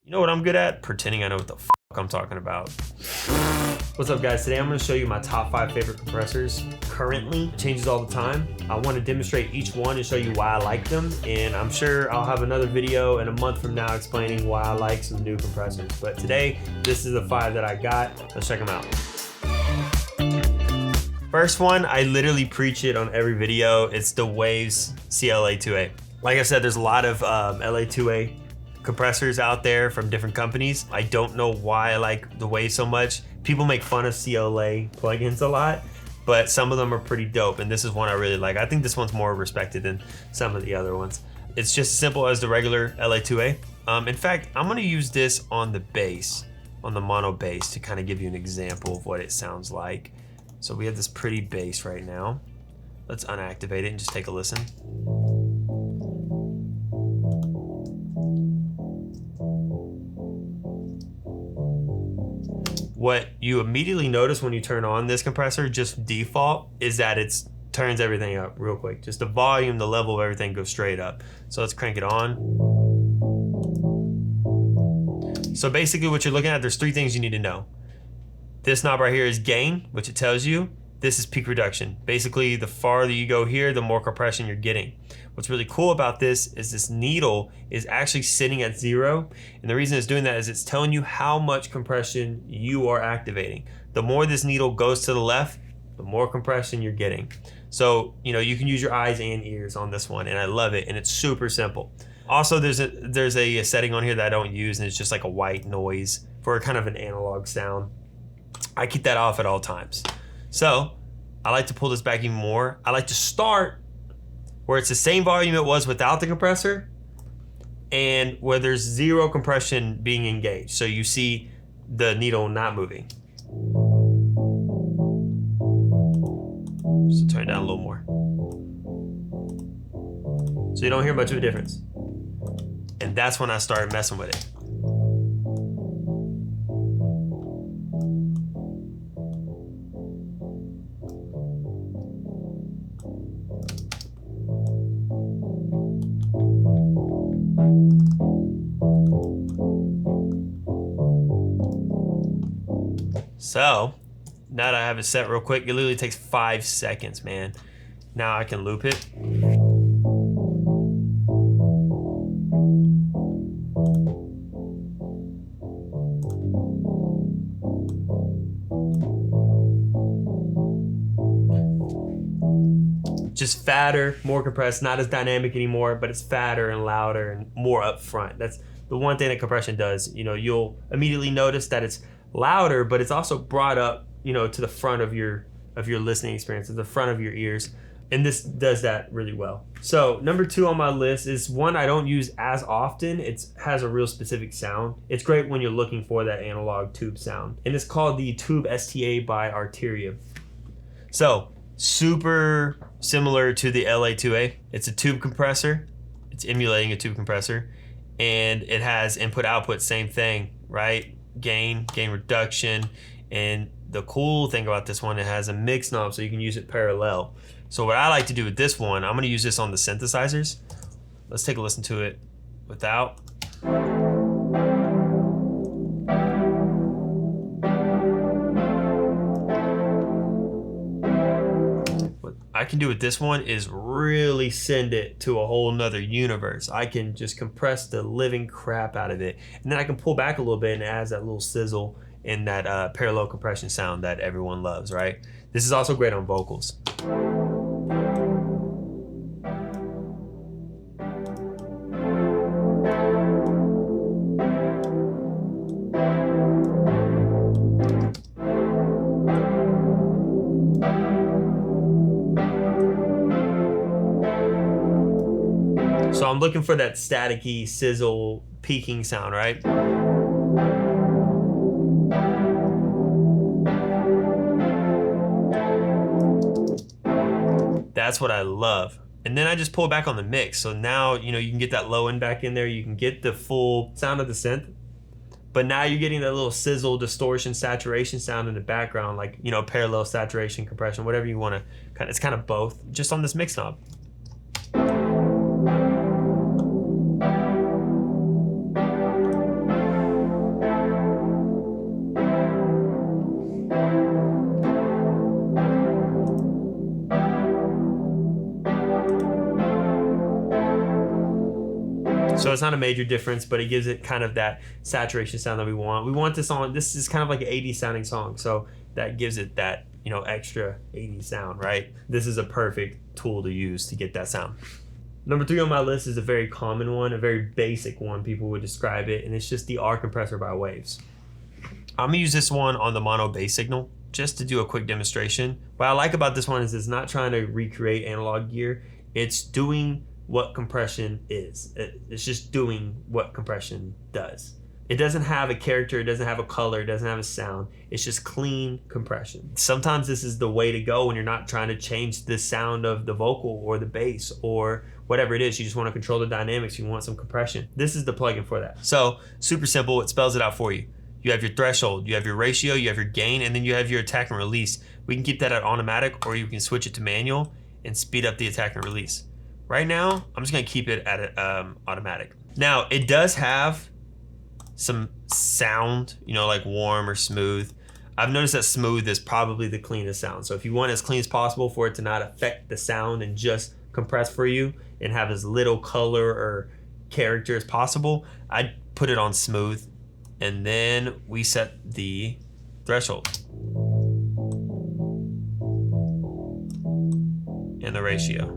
You know what I'm good at? Pretending I know what the f I'm talking about. What's up, guys? Today I'm going to show you my top 5 favorite compressors currently. It changes all the time. I want to demonstrate each one and show you why I like them, and I'm sure I'll have another video in a month from now explaining why I like some new compressors. But today, this is the 5 that I got. Let's check them out. First one, I literally preach it on every video. It's the Waves CLA2A. Like I said, there's a lot of LA2A compressors out there from different companies. I don't know why I like the Wave so much. People make fun of CLA plugins a lot, but some of them are pretty dope, and this is one I really like. I think this one's more respected than some of the other ones. It's just as simple as the regular LA2A. In fact, I'm gonna use this on the bass, on the mono bass, to kind of give you an example of what it sounds like. So we have this pretty bass right now. Let's unactivate it and just take a listen. What you immediately notice when you turn on this compressor, just default, is that it turns everything up real quick. Just the volume, the level of everything goes straight up. So let's crank it on. So basically what you're looking at, there's 3 things you need to know. This knob right here is gain, which it tells you. This is peak reduction. Basically, the farther you go here, the more compression you're getting. What's really cool about this is this needle is actually sitting at 0. And the reason it's doing that is it's telling you how much compression you are activating. The more this needle goes to the left, the more compression you're getting. So, you know, you can use your eyes and ears on this one, and I love it, and it's super simple. Also, there's a setting on here that I don't use, and it's just like a white noise for kind of an analog sound. I keep that off at all times. So I like to pull this back even more. I like to start where it's the same volume it was without the compressor and where there's 0 compression being engaged. So you see the needle not moving. So turn it down a little more. So you don't hear much of a difference. And that's when I started messing with it. So now that I have it set real quick, it literally takes 5 seconds, man. Now I can loop it. Just fatter, more compressed, not as dynamic anymore, but it's fatter and louder and more upfront. That's the one thing that compression does. You know, you'll immediately notice that it's louder, but it's also brought up, you know, to the front of your listening experience, to the front of your ears, and this does that really well. So number 2 on my list is one I don't use as often. It has a real specific sound. It's great when you're looking for that analog tube sound, and it's called the Tube Sta by Arterium. So super similar to the LA2A. It's a tube compressor. It's emulating a tube compressor, and it has input output, same thing, right? Gain reduction, and the cool thing about this one, it has a mix knob so you can use it parallel. So what I like to do with this one, I'm going to use this on the synthesizers. Let's take a listen to it without. What I can do with this one is really send it to a whole nother universe. I can just compress the living crap out of it, and then I can pull back a little bit and it adds that little sizzle and that parallel compression sound that everyone loves, right? This is also great on vocals. So I'm looking for that staticky, sizzle, peaking sound, right? That's what I love. And then I just pull back on the mix. So now, you know, you can get that low end back in there. You can get the full sound of the synth. But now you're getting that little sizzle, distortion, saturation sound in the background, like, you know, parallel saturation, compression, whatever you want to, it's kind of both, just on this mix knob. So it's not a major difference, but it gives it kind of that saturation sound that we want. We want this on, this is kind of like an 80s sounding song, so that gives it that, you know, extra 80s sound, right? This is a perfect tool to use to get that sound. Number 3 on my list is a very common one, a very basic one, people would describe it, and it's just the R Compressor by Waves. I'm gonna use this one on the mono bass signal just to do a quick demonstration. What I like about this one is it's not trying to recreate analog gear. It's doing what compression is. It's just doing what compression does. It doesn't have a character, it doesn't have a color, it doesn't have a sound. It's just clean compression. Sometimes this is the way to go when you're not trying to change the sound of the vocal or the bass or whatever it is. You just want to control the dynamics, you want some compression. This is the plugin for that. So super simple, it spells it out for you. You have your threshold, you have your ratio, you have your gain, and then you have your attack and release. We can keep that at automatic, or you can switch it to manual and speed up the attack and release. Right now, I'm just gonna keep it at automatic. Now, it does have some sound, you know, like warm or smooth. I've noticed that smooth is probably the cleanest sound. So if you want as clean as possible for it to not affect the sound and just compress for you and have as little color or character as possible, I'd put it on smooth. And then we set the threshold and the ratio.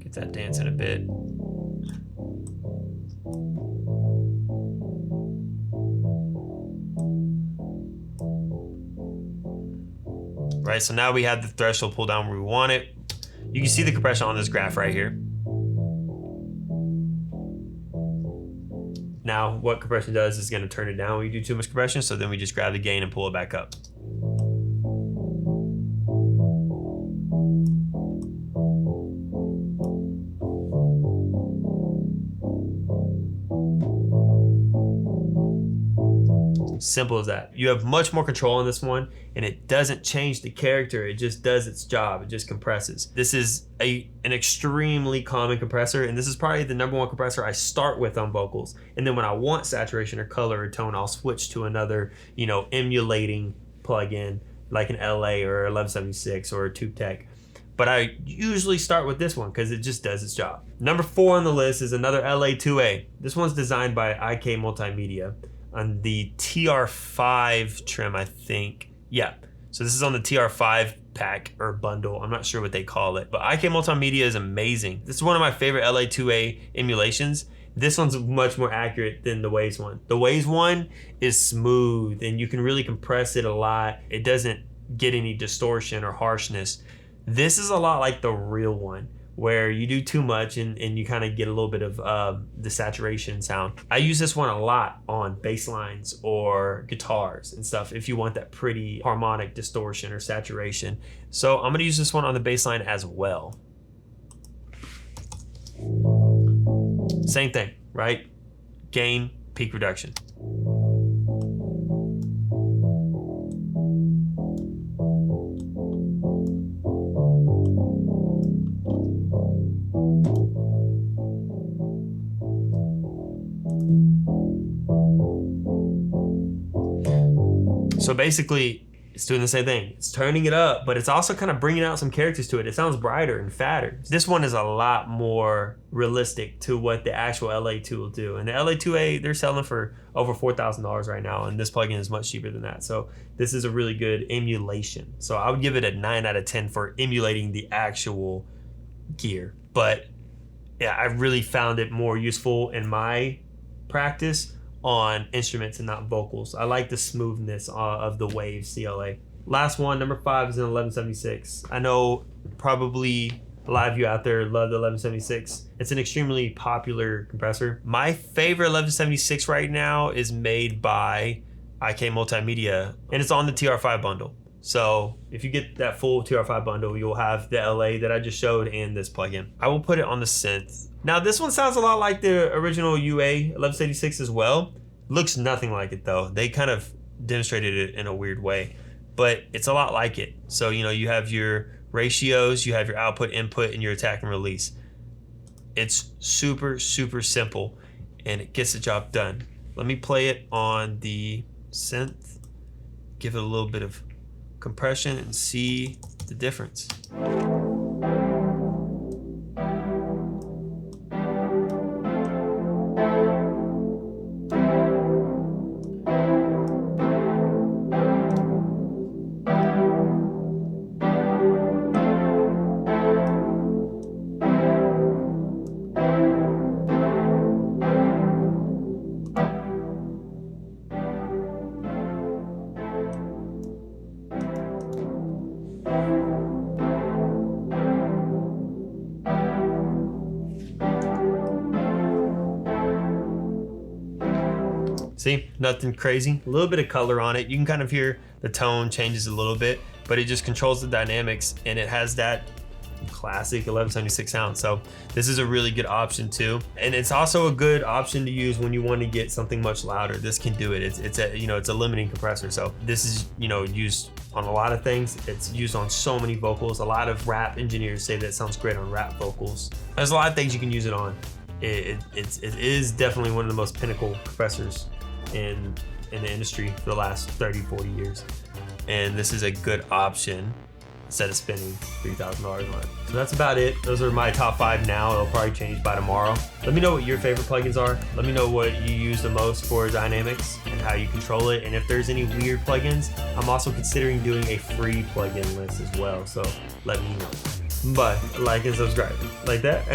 Get that dancing a bit. Right, so now we have the threshold pulled down where we want it. You can see the compression on this graph right here. Now, what compression does is going to turn it down when you do too much compression, so then we just grab the gain and pull it back up. Simple as that. You have much more control on this one, and it doesn't change the character. It just does its job. It just compresses. This is an extremely common compressor, and this is probably the #1 compressor I start with on vocals. And then when I want saturation or color or tone, I'll switch to another, you know, emulating plugin like an LA or 1176 or a Tube Tech. But I usually start with this one because it just does its job. Number 4 on the list is another LA2A. This one's designed by IK Multimedia on the TR5 trim, I think. Yeah, so this is on the TR5 pack or bundle. I'm not sure what they call it, but IK Multimedia is amazing. This is one of my favorite LA2A emulations. This one's much more accurate than the Waves one. The Waves one is smooth and you can really compress it a lot. It doesn't get any distortion or harshness. This is a lot like the real one, where you do too much and you kind of get a little bit of the saturation sound. I use this one a lot on bass lines or guitars and stuff if you want that pretty harmonic distortion or saturation. So I'm gonna use this one on the bass line as well. Same thing, right? Gain, peak reduction. So basically, it's doing the same thing. It's turning it up, but it's also kind of bringing out some characters to it. It sounds brighter and fatter. This one is a lot more realistic to what the actual LA2 will do. And the LA2A, they're selling for over $4,000 right now, and this plugin is much cheaper than that. So this is a really good emulation. So I would give it a 9 out of 10 for emulating the actual gear. But yeah, I really found it more useful in my practice on instruments and not vocals. I like the smoothness of the Waves CLA. Last one, number 5 is an 1176. I know probably a lot of you out there love the 1176. It's an extremely popular compressor. My favorite 1176 right now is made by IK Multimedia, and it's on the TR5 bundle. So if you get that full TR5 bundle, you'll have the LA that I just showed and this plugin. I will put it on the synth. Now this one sounds a lot like the original UA 1176 as well. Looks nothing like it though. They kind of demonstrated it in a weird way, but it's a lot like it. So, you know, you have your ratios, you have your output, input, and your attack and release. It's super, super simple and it gets the job done. Let me play it on the synth, give it a little bit of compression and see the difference. See, nothing crazy. A little bit of color on it. You can kind of hear the tone changes a little bit, but it just controls the dynamics, and it has that classic 1176 sound. So this is a really good option too, and it's also a good option to use when you want to get something much louder. This can do it. It's a, you know, it's a limiting compressor, so this is, you know, used on a lot of things. It's used on so many vocals. A lot of rap engineers say that it sounds great on rap vocals. There's a lot of things you can use it on. It is definitely one of the most pinnacle compressors in the industry for the last 30-40 years, and this is a good option instead of spending $3,000 on it. So that's about it. Those are my top 5 now. It'll probably change by tomorrow. Let me know what your favorite plugins are. Let me know what you use the most for dynamics and how you control it. And if there's any weird plugins, I'm also considering doing a free plugin list as well. So let me know. Bye. Like and subscribe. Like that?